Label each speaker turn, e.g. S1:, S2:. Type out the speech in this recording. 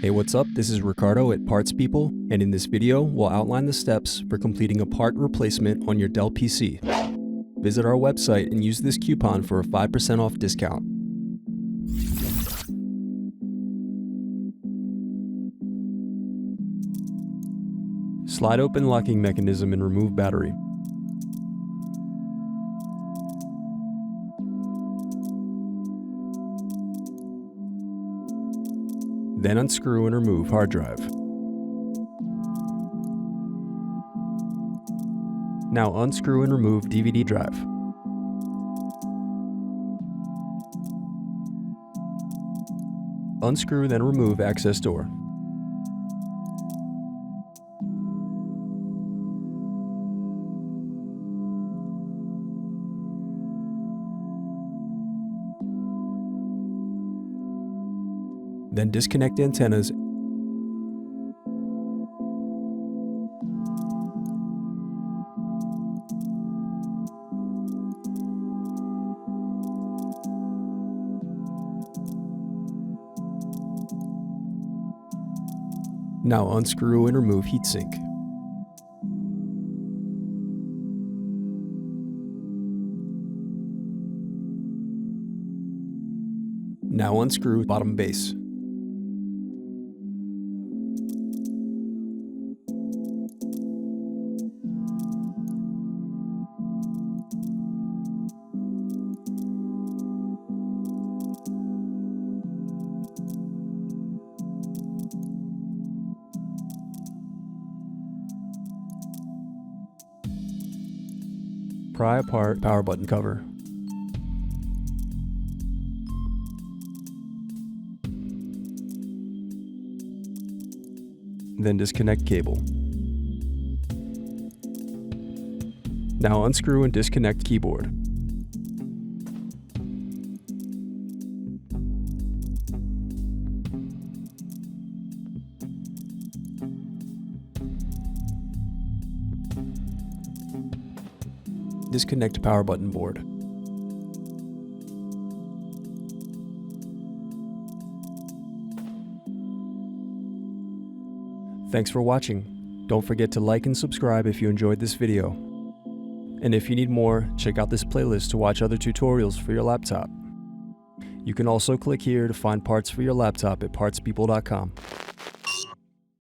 S1: Hey, what's up? This is Ricardo at Parts People, and in this video, we'll outline the steps for completing a part replacement on your Dell PC. Visit our website and use this coupon for a 5% off discount. Slide open locking mechanism and remove battery. Then unscrew and remove hard drive. Now unscrew and remove DVD drive. Unscrew then remove access door. Then disconnect antennas . Now unscrew and remove heatsink. Now unscrew bottom base. Pry apart power button cover. Then disconnect cable. Now unscrew and disconnect keyboard. Disconnect power button board. Thanks for watching. Don't forget to like and subscribe if you enjoyed this video. And if you need more, check out this playlist to watch other tutorials for your laptop. You can also click here to find parts for your laptop at partspeople.com.